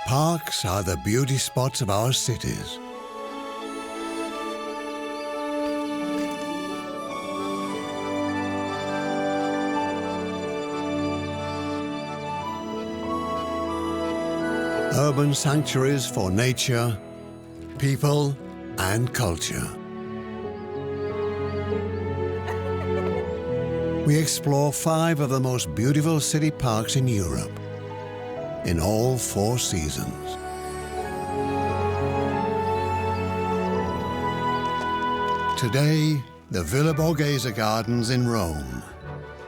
Parks are the beauty spots of our cities. Urban sanctuaries for nature, people, and culture. We explore 5 of the most beautiful city parks in Europe, in all 4 seasons. Today, the Villa Borghese Gardens in Rome.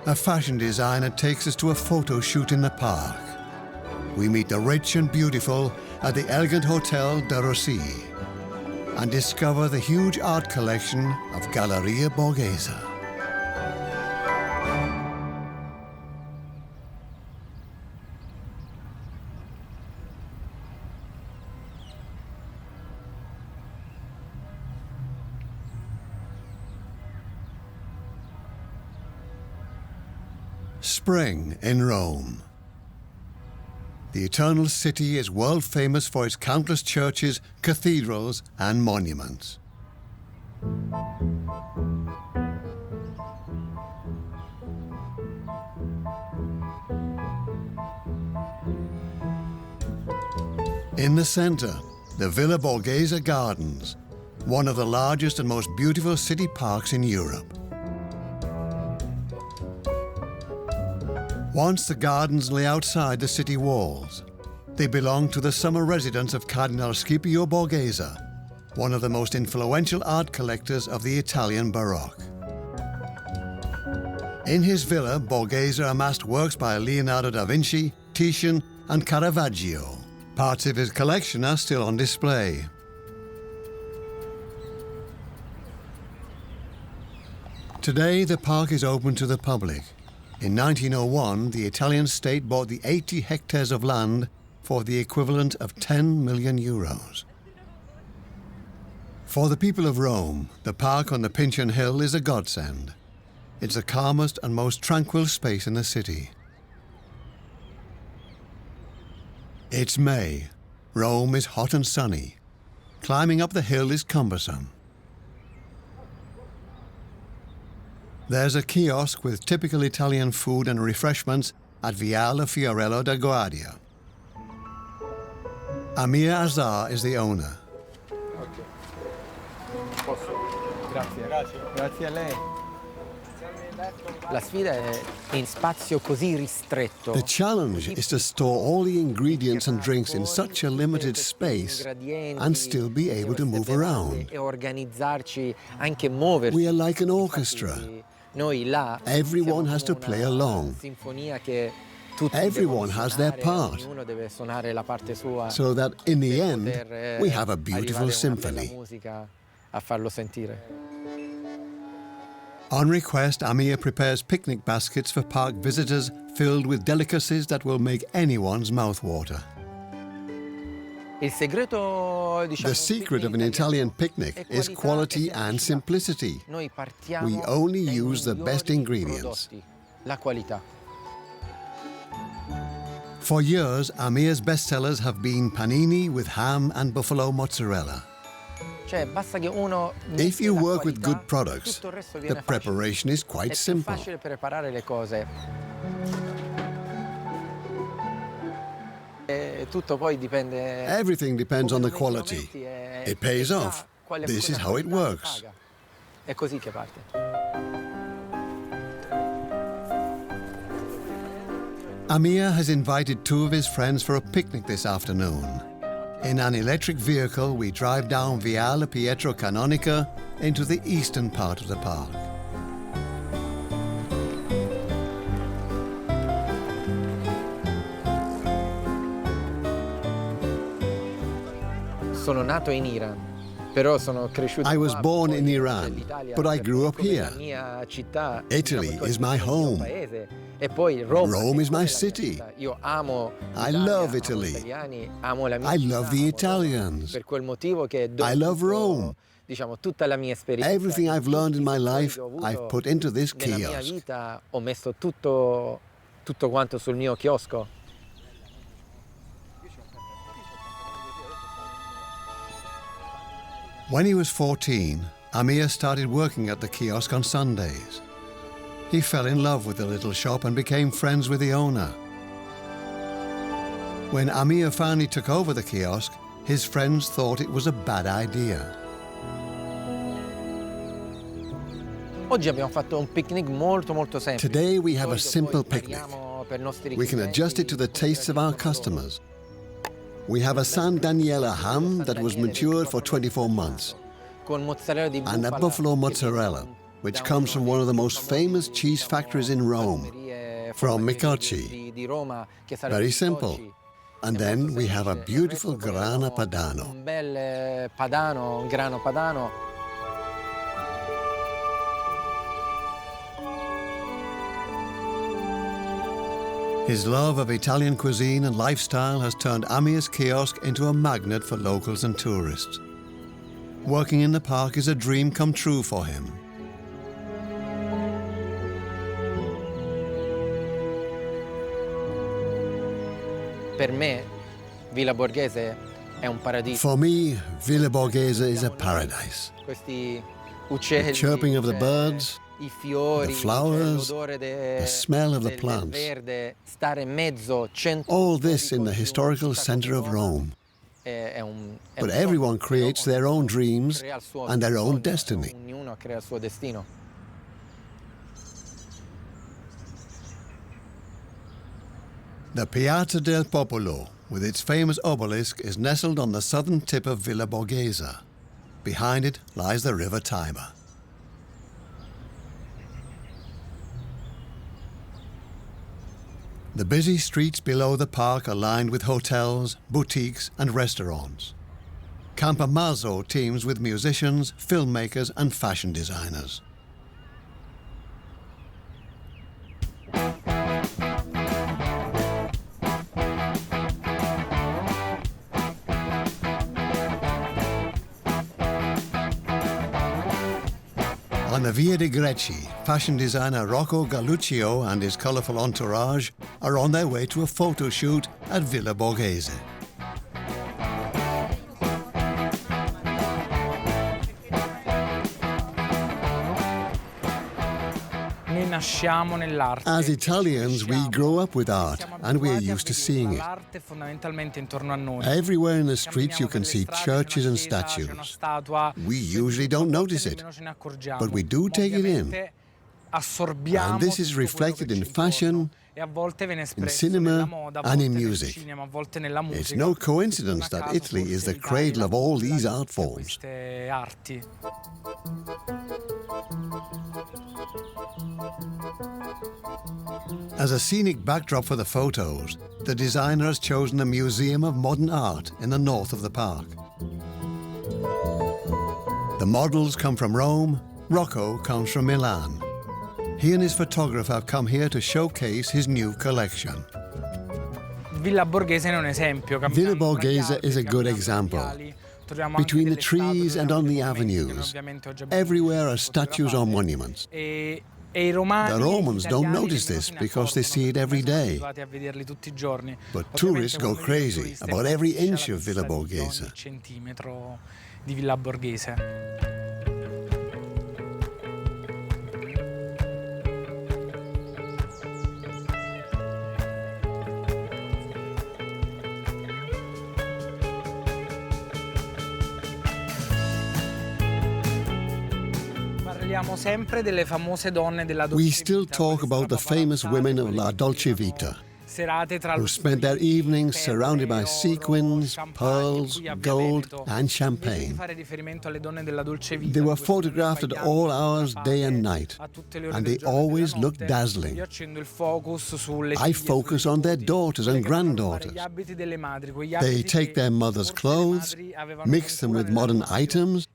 A fashion designer takes us to a photo shoot in the park. We meet the rich and beautiful at the elegant Hotel de Russie and discover the huge art collection of Galleria Borghese. Spring in Rome. The Eternal City is world famous for its countless churches, cathedrals, and monuments. In the center, the Villa Borghese Gardens, one of the largest and most beautiful city parks in Europe. Once the gardens lay outside the city walls. They belonged to the summer residence of Cardinal Scipione Borghese, one of the most influential art collectors of the Italian Baroque. In his villa, Borghese amassed works by Leonardo da Vinci, Titian and Caravaggio. Parts of his collection are still on display. Today, the park is open to the public. In 1901, the Italian state bought the 80 hectares of land for the equivalent of 10 million euros. For the people of Rome, the park on the Pincio Hill is a godsend. It's the calmest and most tranquil space in the city. It's May. Rome is hot and sunny. Climbing up the hill is cumbersome. There's a kiosk with typical Italian food and refreshments at Villa Fiorello da Guardia. Amir Azar is the owner. Grazie a lei. La sfida è in spazio così ristretto. The challenge is to store all the ingredients and drinks in such a limited space and still be able to move around. E organizzarci, anche muoverci. We are like an orchestra. Everyone has to play along. Everyone has their part, so that in the end, we have a beautiful symphony. On request, Amir prepares picnic baskets for park visitors filled with delicacies that will make anyone's mouth water. The secret of an Italian picnic is quality and simplicity. We only use the best ingredients. For years, Amir's bestsellers have been panini with ham and buffalo mozzarella. If you work with good products, the preparation is quite simple. Everything depends on the quality. It pays off. This is how it works. Amir has invited 2 of his friends for a picnic this afternoon. In an electric vehicle, we drive down Viale Pietro Canonica into the eastern part of the park. I was born in Iran, but I grew up here. Italy is my home. Rome is my city. I love Italy. I love the Italians. I love Rome. Everything I've learned in my life, I've put into this kiosk. When he was 14, Amir started working at the kiosk on Sundays. He fell in love with the little shop and became friends with the owner. When Amir finally took over the kiosk, his friends thought it was a bad idea. Today we have a simple picnic. We can adjust it to the tastes of our customers. We have a San Daniele ham that was matured for 24 months, and a buffalo mozzarella, which comes from one of the most famous cheese factories in Rome, from Micocci. Very simple. And then we have a beautiful grana padano. His love of Italian cuisine and lifestyle has turned Amir's kiosk into a magnet for locals and tourists. Working in the park is a dream come true for him. For me, Villa Borghese is a paradise. The chirping of the birds, the flowers, the smell of the plants. All this in the historical center of Rome. But everyone creates their own dreams and their own destiny. The Piazza del Popolo, with its famous obelisk, is nestled on the southern tip of Villa Borghese. Behind it lies the River Tiber. The busy streets below the park are lined with hotels, boutiques and restaurants. Campobasso teems with musicians, filmmakers and fashion designers. On the Via de Greci, fashion designer Rocco Galluccio and his colourful entourage are on their way to a photo shoot at Villa Borghese. As Italians, we grow up with art and we are used to seeing it. Everywhere in the streets you can see churches and statues. We usually don't notice it, but we do take it in. And this is reflected in fashion, in cinema and in music. It's no coincidence that Italy is the cradle of all these art forms. As a scenic backdrop for the photos, the designer has chosen a museum of modern art in the north of the park. The models come from Rome, Rocco comes from Milan. He and his photographer have come here to showcase his new collection. Villa Borghese is a good example. Between the trees and on the avenues, everywhere are statues or monuments. The Romans don't notice this because they see it every day. But tourists go crazy about every inch of Villa Borghese. We still talk about the famous women of La Dolce Vita, who spent their evenings surrounded by sequins, pearls, gold and champagne. They were photographed at all hours, day and night, and they always looked dazzling. I focus on their daughters and granddaughters. They take their mother's clothes, mix them with modern items,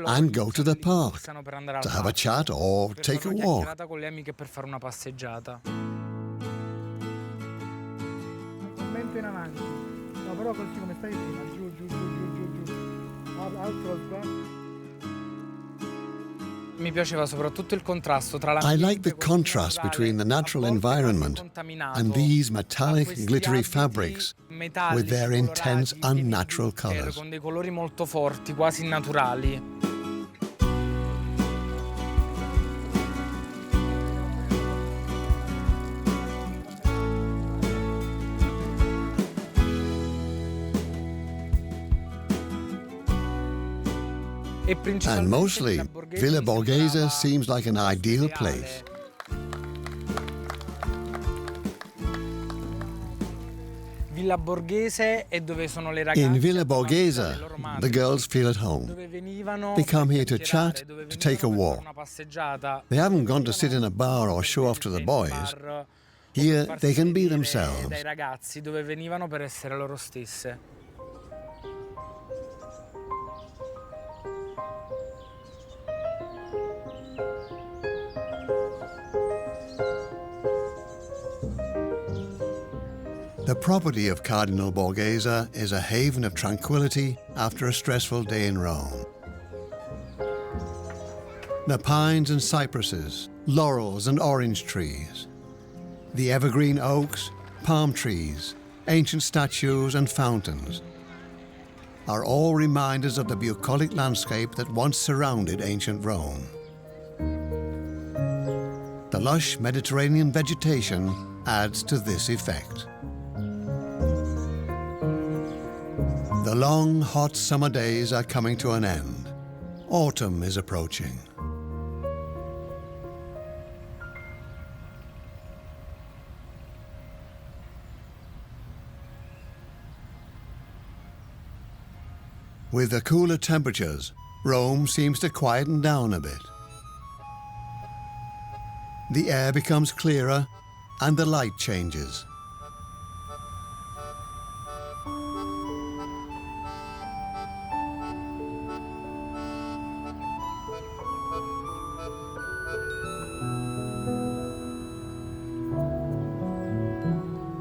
and go to the park to have a chat or take a walk. In avanti. No, però così come stai prima, giù, giù, giù, giù, giù, giù. Alto lo sguardo. I like the contrast between the natural environment and these metallic, glittery fabrics with their intense, unnatural colors. Con dei colori molto forti, quasi naturali. And mostly, Villa Borghese seems like an ideal place. Villa Borghese è dove sono le ragazze. In Villa Borghese, the girls feel at home. They come here to chat, to take a walk. They haven't gone to sit in a bar or show off to the boys. Here, they can be themselves. Dai ragazzi dove venivano per essere loro stesse. The property of Cardinal Borghese is a haven of tranquility after a stressful day in Rome. The pines and cypresses, laurels and orange trees, the evergreen oaks, palm trees, ancient statues and fountains are all reminders of the bucolic landscape that once surrounded ancient Rome. The lush Mediterranean vegetation adds to this effect. The long, hot summer days are coming to an end. Autumn is approaching. With the cooler temperatures, Rome seems to quieten down a bit. The air becomes clearer and the light changes.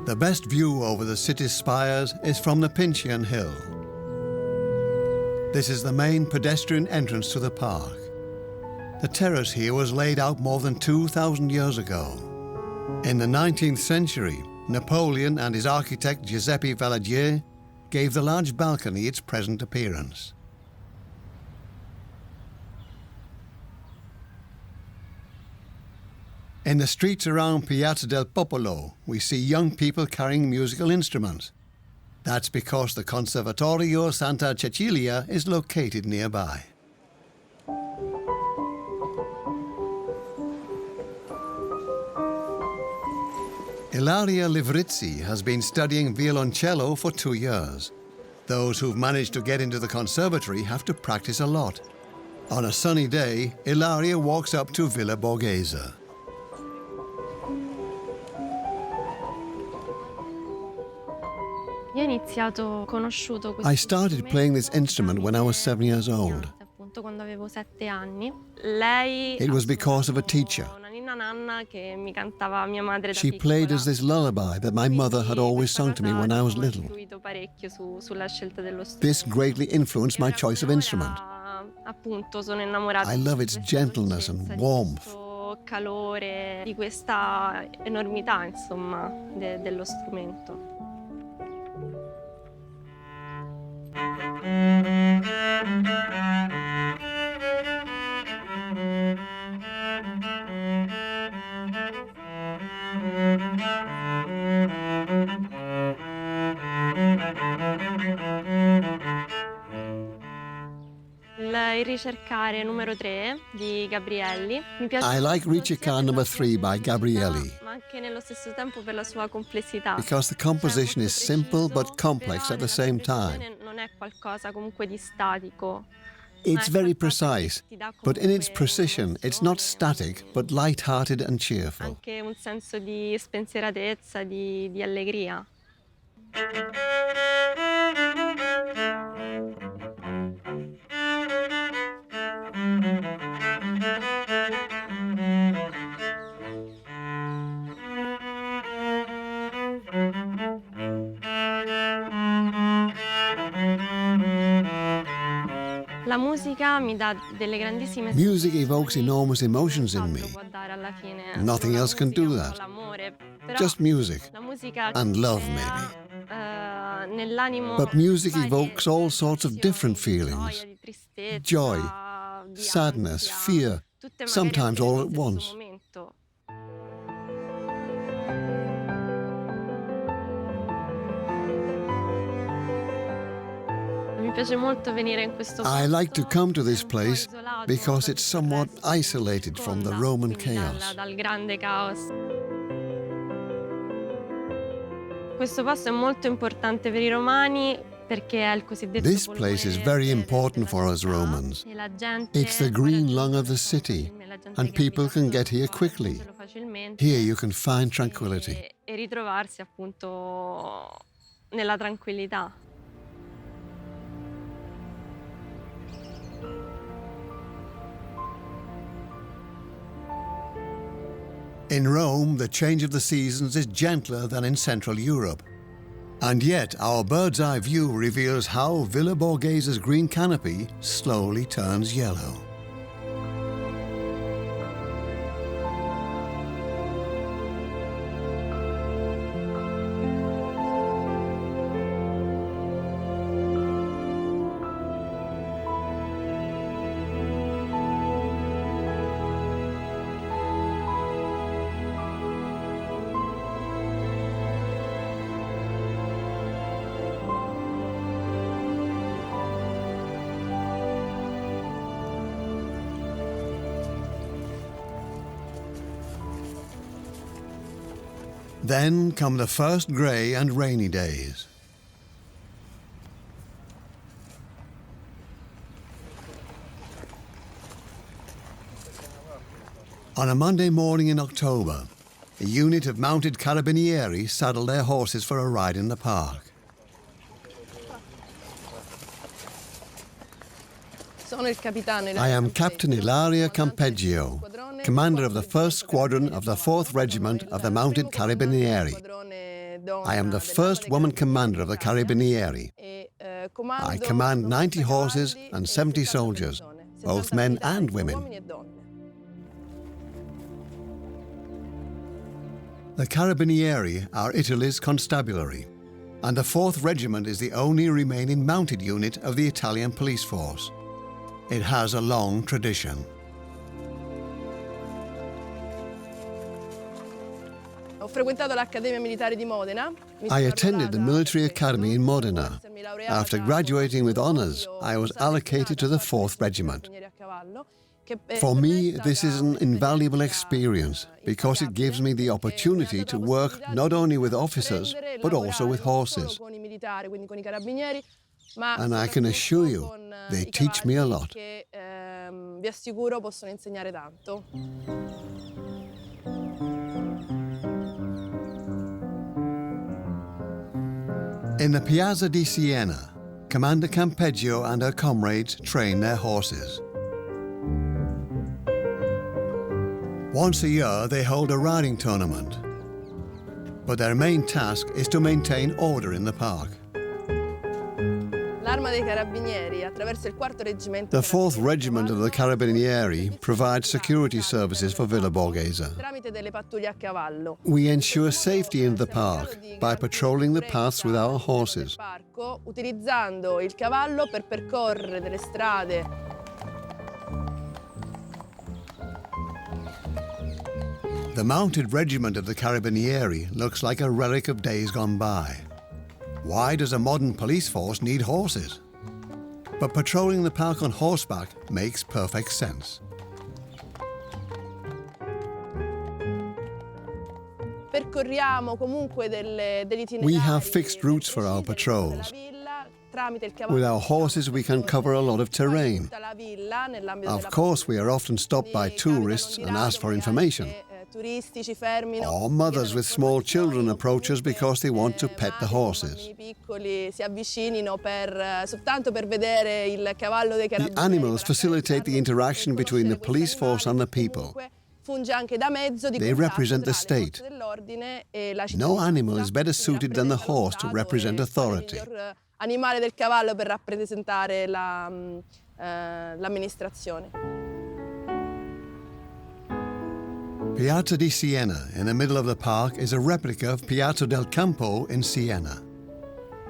The best view over the city's spires is from the Pincio Hill. This is the main pedestrian entrance to the park. The terrace here was laid out more than 2,000 years ago. In the 19th century, Napoleon and his architect Giuseppe Valadier gave the large balcony its present appearance. In the streets around Piazza del Popolo, we see young people carrying musical instruments. That's because the Conservatorio Santa Cecilia is located nearby. Ilaria Livrizzi has been studying violoncello for 2 years. Those who've managed to get into the conservatory have to practice a lot. On a sunny day, Ilaria walks up to Villa Borghese. I started playing this instrument when I was 7 years old. It was because of a teacher. She played us this lullaby that my mother had always sung to me when I was little. This greatly influenced my choice of instrument. I love its gentleness and warmth. Di questa enormità, insomma, dello strumento. Il ricercare numero 3 di Gabrielli. I like Ricercar number 3 by Gabrielli Ma anche nello stesso tempo per la sua complessità. because the composition is simple but complex at the same time. Non è qualcosa comunque di statico. It's very precise, but in its precision, it's not static but light-hearted and cheerful. Anche un senso di spensieratezza, di allegria. La musica mi dà delle grandissime Music evokes enormous emotions in me. può dare alla fine. Nothing else can do that. L'amore, però Just music la musica and love, maybe. But music evokes all sorts of different feelings: joy, sadness, fear, sometimes all at once. I like to come to this place because it's somewhat isolated from the Roman chaos. This place is very important for us Romans. It's the green lung of the city, and people can get here quickly. Here you can find tranquility. In Rome, the change of the seasons is gentler than in Central Europe. And yet, our bird's-eye view reveals how Villa Borghese's green canopy slowly turns yellow. Then come the first grey and rainy days. On a Monday morning in October, a unit of mounted carabinieri saddled their horses for a ride in the park. I am Captain Ilaria Campeggio, commander of the 1st Squadron of the 4th Regiment of the Mounted Carabinieri. I am the first woman commander of the Carabinieri. I command 90 horses and 70 soldiers, both men and women. The Carabinieri are Italy's constabulary, and the 4th Regiment is the only remaining mounted unit of the Italian police force. It has a long tradition. I attended the military academy in Modena. After graduating with honours, I was allocated to the 4th Regiment. For me, this is an invaluable experience because it gives me the opportunity to work not only with officers, but also with horses. And I can assure you, they teach me a lot. In the Piazza di Siena, Commander Campeggio and her comrades train their horses. Once a year, they hold a riding tournament. But their main task is to maintain order in the park. The 4th Regiment of the Carabinieri provides security services for Villa Borghese. We ensure safety in the park by patrolling the paths with our horses. The mounted regiment of the Carabinieri looks like a relic of days gone by. Why does a modern police force need horses? But patrolling the park on horseback makes perfect sense. We have fixed routes for our patrols. With our horses, we can cover a lot of terrain. Of course, we are often stopped by tourists and asked for information. Or mothers with small children approach us because they want to pet the horses. The animals facilitate the interaction between the police force and the people. They represent the state. No animal is better suited than the horse to represent authority. Piazza di Siena, in the middle of the park, is a replica of Piazza del Campo in Siena.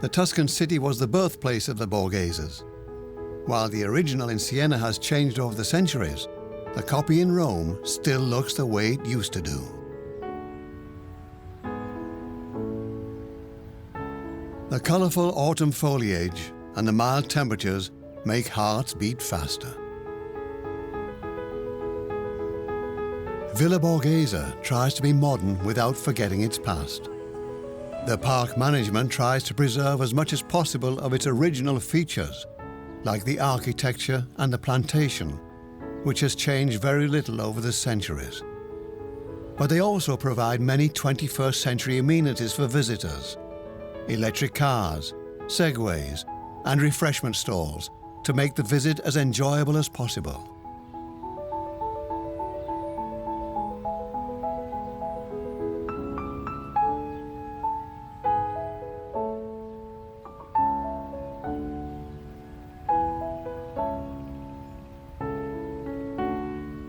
The Tuscan city was the birthplace of the Borgheses. While the original in Siena has changed over the centuries, the copy in Rome still looks the way it used to do. The colourful autumn foliage and the mild temperatures make hearts beat faster. Villa Borghese tries to be modern without forgetting its past. The park management tries to preserve as much as possible of its original features, like the architecture and the plantation, which has changed very little over the centuries. But they also provide many 21st century amenities for visitors: electric cars, segways, and refreshment stalls to make the visit as enjoyable as possible.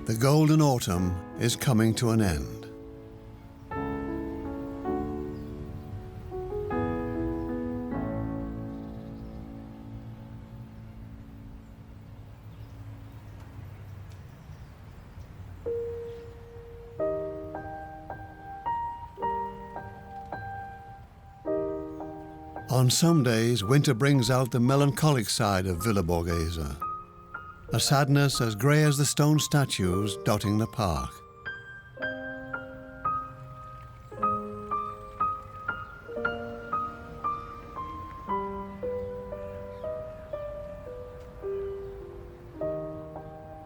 The golden autumn is coming to an end. On some days, winter brings out the melancholic side of Villa Borghese, a sadness as grey as the stone statues dotting the park.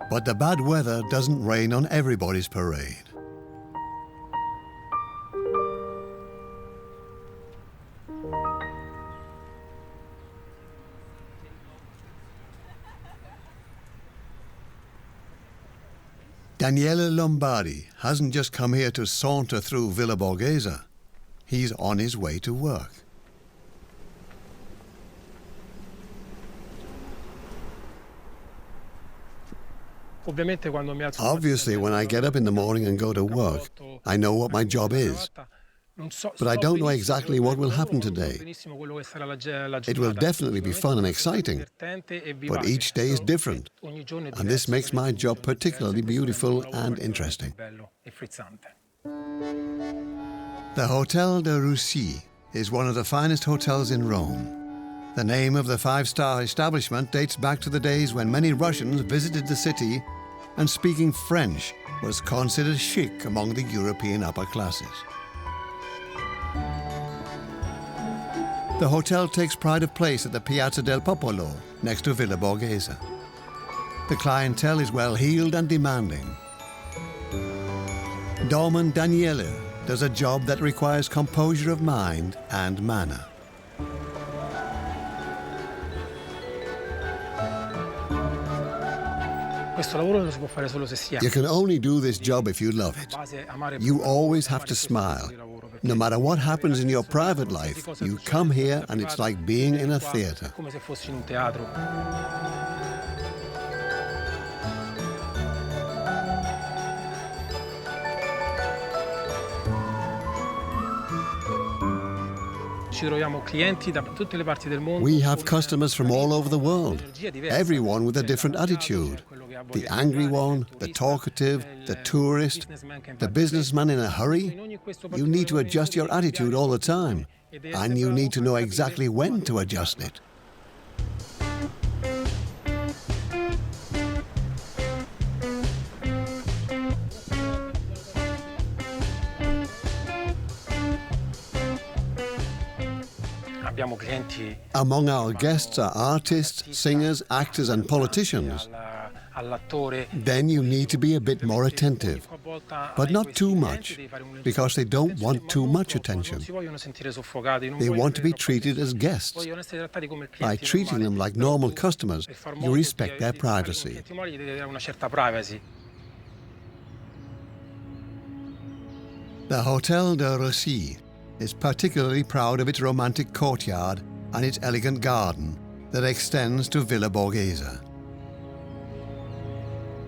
But the bad weather doesn't rain on everybody's parade. Daniele Lombardi hasn't just come here to saunter through Villa Borghese. He's on his way to work. Obviously, when I get up in the morning and go to work, I know what my job is. But I don't know exactly what will happen today. It will definitely be fun and exciting, but each day is different, and this makes my job particularly beautiful and interesting. The Hotel de Russie is one of the finest hotels in Rome. The name of the five-star establishment dates back to the days when many Russians visited the city, and speaking French was considered chic among the European upper classes. The hotel takes pride of place at the Piazza del Popolo, next to Villa Borghese. The clientele is well-heeled and demanding. Doorman Daniele does a job that requires composure of mind and manner. You can only do this job if you love it. You always have to smile. No matter what happens in your private life, you come here and it's like being in a theater. We have customers from all over the world, everyone with a different attitude. The angry one, the talkative, the tourist, the businessman in a hurry. You need to adjust your attitude all the time, and you need to know exactly when to adjust it. Among our guests are artists, singers, actors, and politicians. Then you need to be a bit more attentive, but not too much, because they don't want too much attention. They want to be treated as guests. By treating them like normal customers, you respect their privacy. The Hotel de Russie is particularly proud of its romantic courtyard and its elegant garden that extends to Villa Borghese.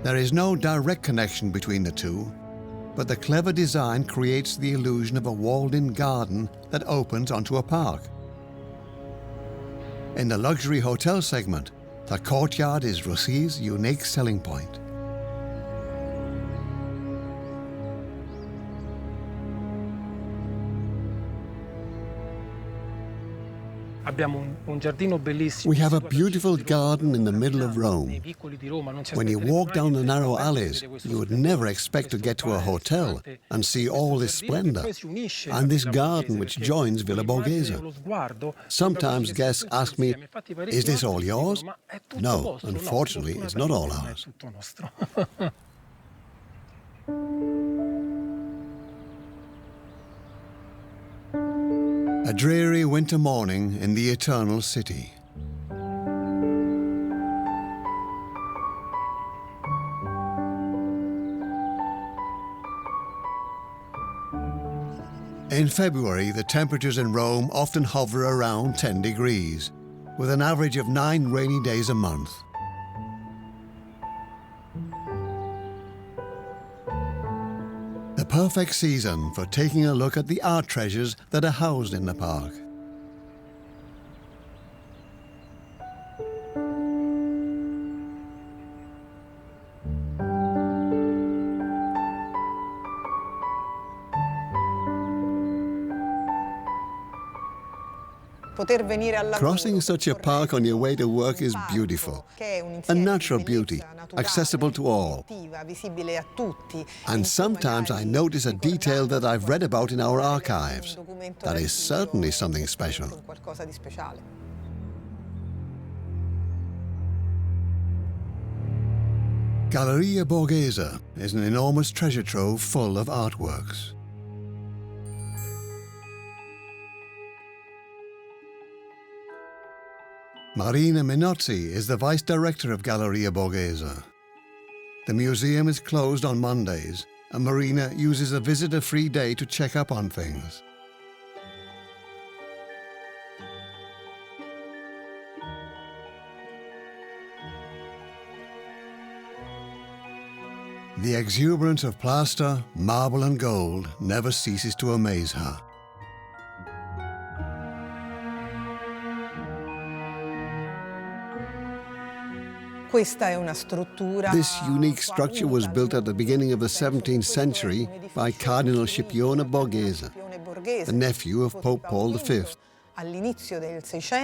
There is no direct connection between the two, but the clever design creates the illusion of a walled-in garden that opens onto a park. In the luxury hotel segment, the courtyard is Russie's unique selling point. We have a beautiful garden in the middle of Rome. When you walk down the narrow alleys, you would never expect to get to a hotel and see all this splendor and this garden which joins Villa Borghese. Sometimes guests ask me, is this all yours? No, unfortunately, it's not all ours. A dreary winter morning in the eternal city. In February, the temperatures in Rome often hover around 10 degrees, with an average of 9 rainy days a month. The perfect season for taking a look at the art treasures that are housed in the park. Crossing such a park on your way to work is beautiful. A natural beauty, accessible to all. And sometimes I notice a detail that I've read about in our archives. That is certainly something special. Galleria Borghese is an enormous treasure trove full of artworks. Marina Minozzi is the vice director of Galleria Borghese. The museum is closed on Mondays, and Marina uses a visitor-free day to check up on things. The exuberance of plaster, marble and gold never ceases to amaze her. This unique structure was built at the beginning of the 17th century by Cardinal Scipione Borghese, the nephew of Pope Paul V.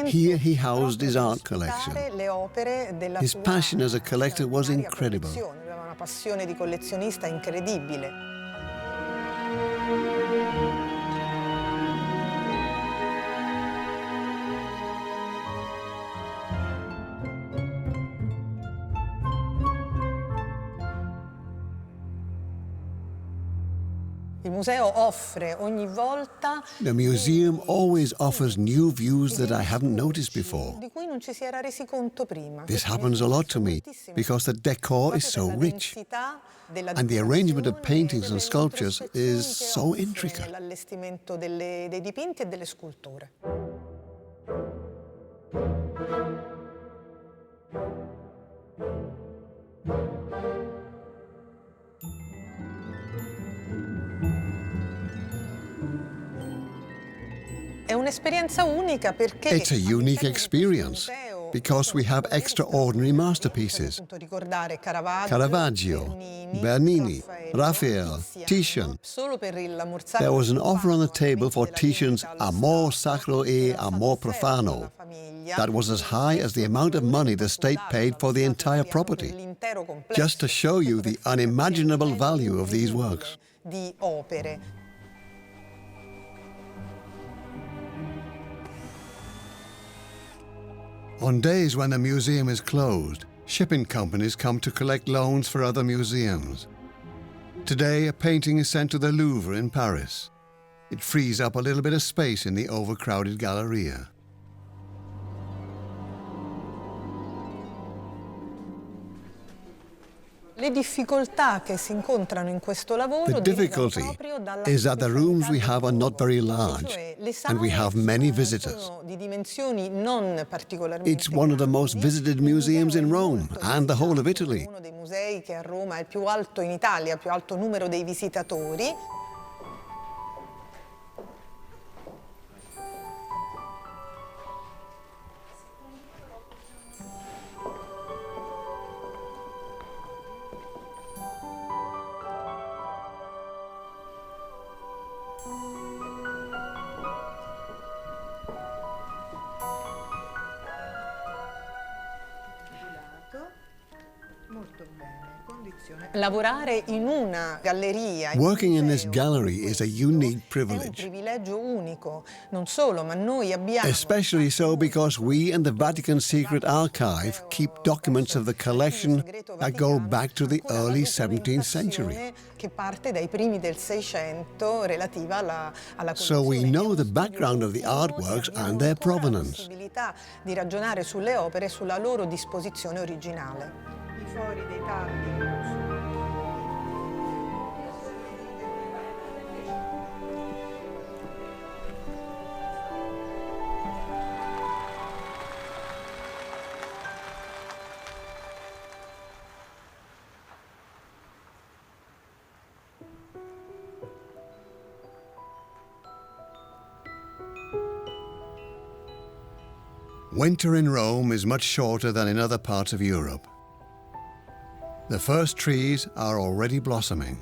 Here he housed his art collection. His passion as a collector was incredible. The museum always offers new views that I haven't noticed before. This happens a lot to me because the decor is so rich and the arrangement of paintings and sculptures is so intricate. It's a unique experience because we have extraordinary masterpieces. Caravaggio, Bernini, Raphael, Titian. There was an offer on the table for Titian's Amor Sacro e Amor Profano. That was as high as the amount of money the state paid for the entire property, just to show you the unimaginable value of these works. On days when the museum is closed, shipping companies come to collect loans for other museums. Today, a painting is sent to the Louvre in Paris. It frees up a little bit of space in the overcrowded Galleria. The difficulty is that the rooms we have are not very large, and we have many visitors. It's one of the most visited museums in Rome and the whole of Italy. Working in this gallery is a unique privilege. Especially so because we and the Vatican Secret Archive keep documents of the collection that go back to the early 17th century. So we know the background of the artworks and their provenance. Winter in Rome is much shorter than in other parts of Europe. The first trees are already blossoming.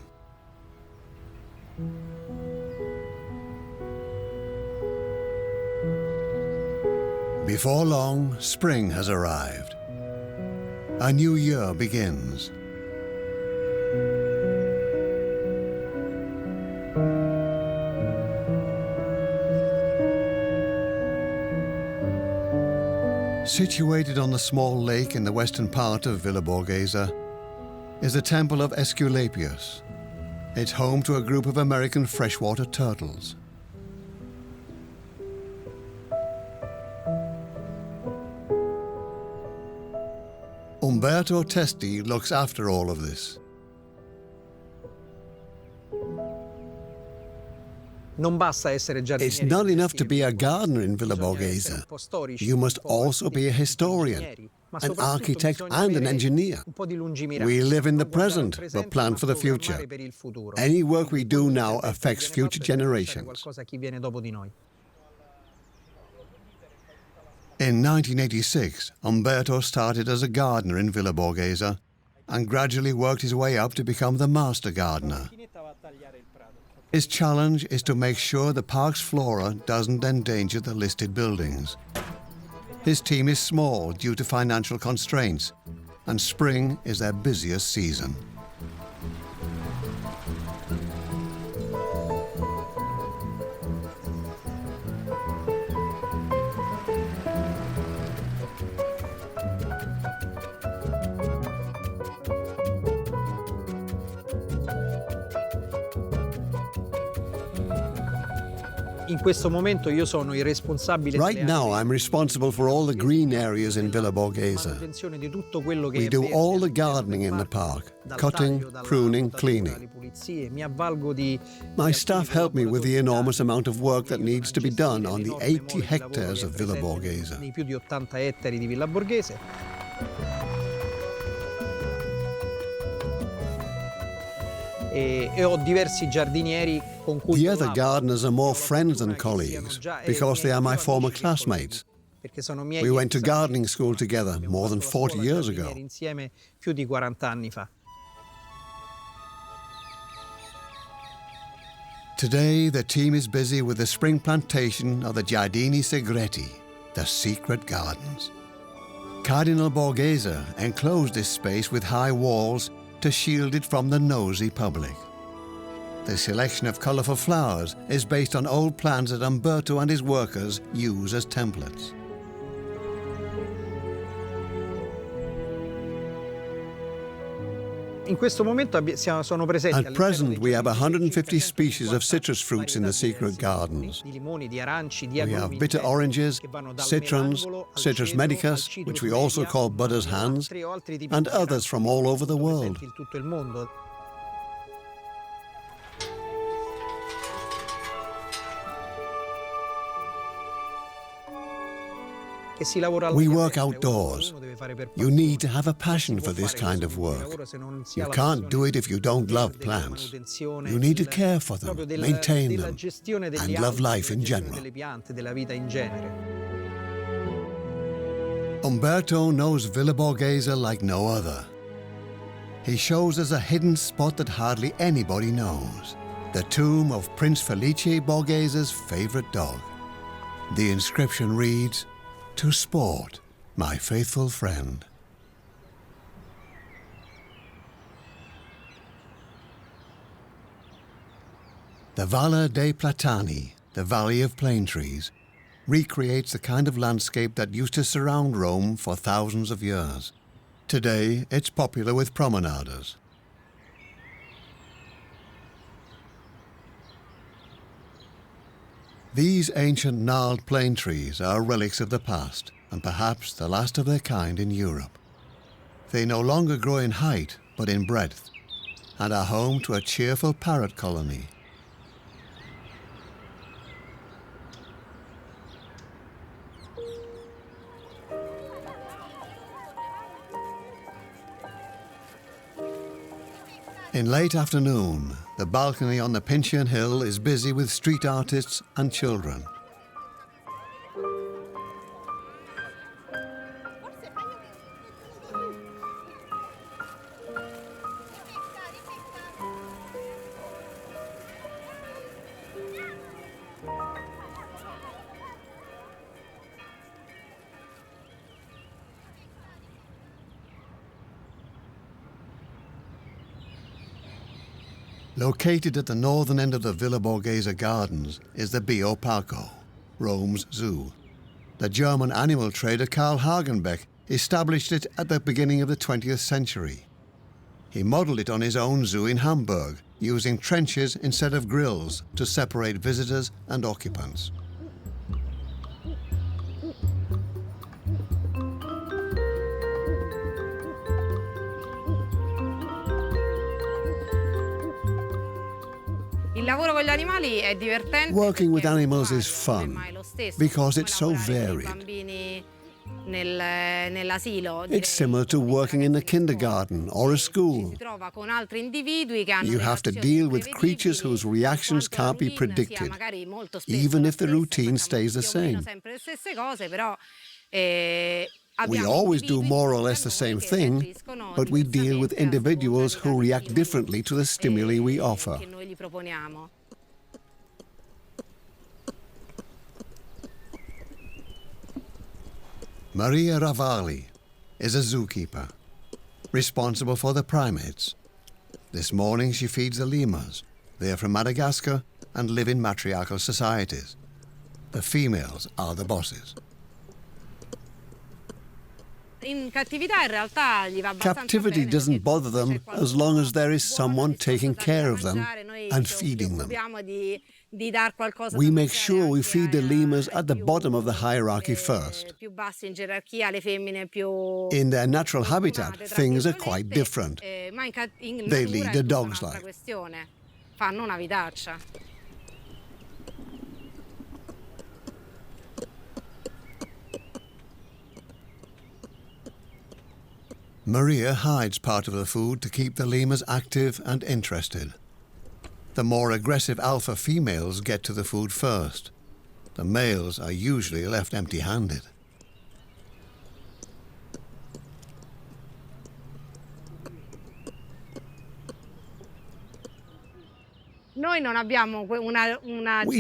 Before long, spring has arrived. A new year begins. Situated on the small lake in the western part of Villa Borghese is the Temple of Aesculapius. It's home to a group of American freshwater turtles. Umberto Testi looks after all of this. It's not enough to be a gardener in Villa Borghese. You must also be a historian, an architect and an engineer. We live in the present, but plan for the future. Any work we do now affects future generations. In 1986, Umberto started as a gardener in Villa Borghese and gradually worked his way up to become the master gardener. His challenge is to make sure the park's flora doesn't endanger the listed buildings. His team is small due to financial constraints, and spring is their busiest season. Right now, I'm responsible for all the green areas in Villa Borghese. We do all the gardening in the park, cutting, pruning, cleaning. My staff help me with the enormous amount of work that needs to be done on the 80 hectares of Villa Borghese. The other gardeners are more friends than colleagues because they are my former classmates. We went to gardening school together more than 40 years ago. Today, the team is busy with the spring plantation of the Giardini Segreti, the secret gardens. Cardinal Borghese enclosed this space with high walls to shield it from the nosy public. The selection of colorful flowers is based on old plans that Umberto and his workers use as templates. At present, we have 150 species of citrus fruits in the secret gardens. We have bitter oranges, citrons, citrus medicus, which we also call Buddha's hands, and others from all over the world. We work outdoors. You need to have a passion for this kind of work. You can't do it if you don't love plants. You need to care for them, maintain them, and love life in general. Umberto knows Villa Borghese like no other. He shows us a hidden spot that hardly anybody knows, the tomb of Prince Felice Borghese's favorite dog. The inscription reads, "To sport, my faithful friend." The Valle dei Platani, the Valley of Plane Trees, recreates the kind of landscape that used to surround Rome for thousands of years. Today, it's popular with promenaders. These ancient gnarled plane trees are relics of the past, and perhaps the last of their kind in Europe. They no longer grow in height, but in breadth, and are home to a cheerful parrot colony. In late afternoon, the balcony on the Pincio Hill is busy with street artists and children. Located at the northern end of the Villa Borghese gardens is the Bioparco, Rome's zoo. The German animal trader Karl Hagenbeck established it at the beginning of the 20th century. He modeled it on his own zoo in Hamburg, using trenches instead of grills to separate visitors and occupants. Working with animals is fun because it's so varied. It's similar to working in a kindergarten or a school. You have to deal with creatures whose reactions can't be predicted, even if the routine stays the same. We always do more or less the same thing, but we deal with individuals who react differently to the stimuli we offer. Maria Ravalli is a zookeeper, responsible for the primates. This morning she feeds the lemurs. They are from Madagascar and live in matriarchal societies. The females are the bosses. Captivity doesn't bother them as long as there is someone taking care of them and feeding them. We make sure we feed the lemurs at the bottom of the hierarchy first. In their natural habitat, things are quite different. They lead a dog's life. Maria hides part of the food to keep the lemurs active and interested. The more aggressive alpha females get to the food first. The males are usually left empty-handed. We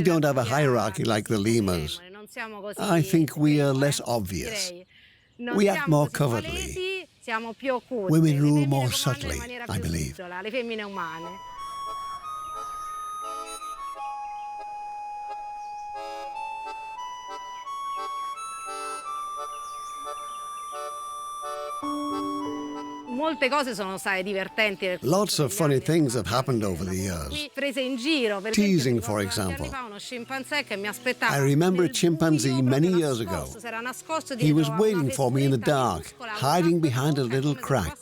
don't have a hierarchy like the lemurs. I think we are less obvious. We act more covertly. Women rule more subtly, I believe. Lots of funny things have happened over the years. Teasing, for example. I remember a chimpanzee many years ago. He was waiting for me in the dark, hiding behind a little crack.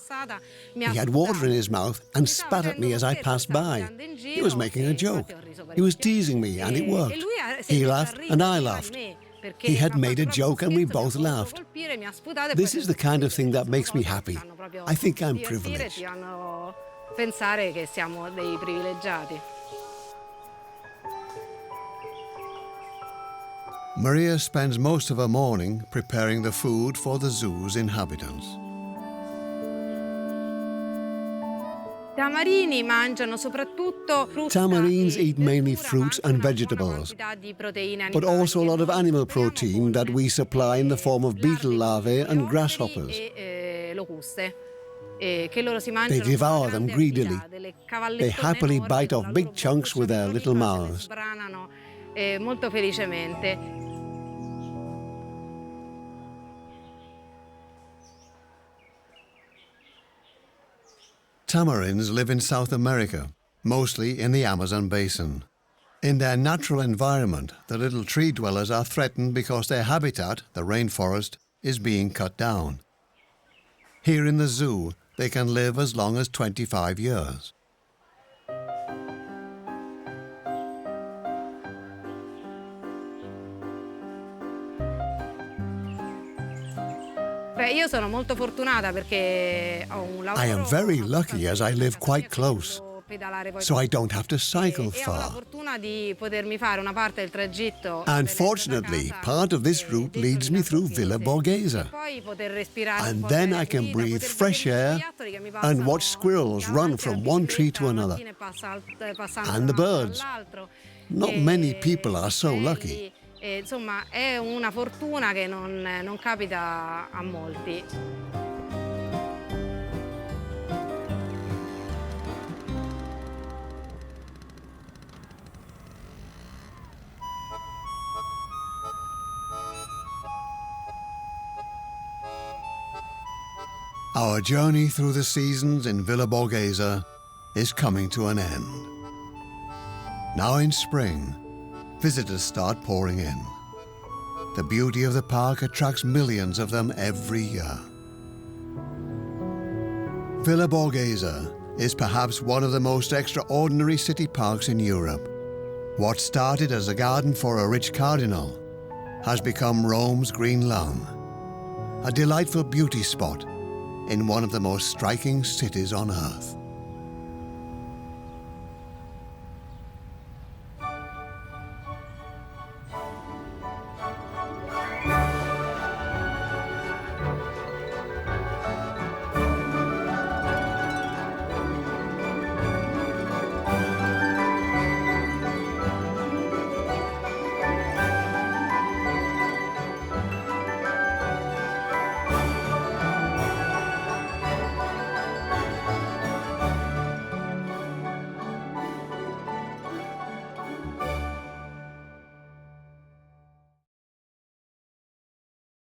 He had water in his mouth and spat at me as I passed by. He was making a joke. He was teasing me, and it worked. He laughed, and I laughed. He had made a joke and we both laughed. This is the kind of thing that makes me happy. I think I'm privileged. Maria spends most of her morning preparing the food for the zoo's inhabitants. Tamarins eat mainly fruits and vegetables, but also a lot of animal protein that we supply in the form of beetle larvae and grasshoppers. They devour them greedily. They happily bite off big chunks with their little mouths. Molto felicemente. Tamarins live in South America, mostly in the Amazon basin. In their natural environment, the little tree dwellers are threatened because their habitat, the rainforest, is being cut down. Here in the zoo, they can live as long as 25 years. I am very lucky as I live quite close, so I don't have to cycle far. And fortunately, part of this route leads me through Villa Borghese. And then I can breathe fresh air and watch squirrels run from one tree to another. And the birds. Not many people are so lucky. Insomma, è una fortuna che non capita a molti. Our journey through the seasons in Villa Borghese is coming to an end. Now in spring, visitors start pouring in. The beauty of the park attracts millions of them every year. Villa Borghese is perhaps one of the most extraordinary city parks in Europe. What started as a garden for a rich cardinal has become Rome's green lung, a delightful beauty spot in one of the most striking cities on earth.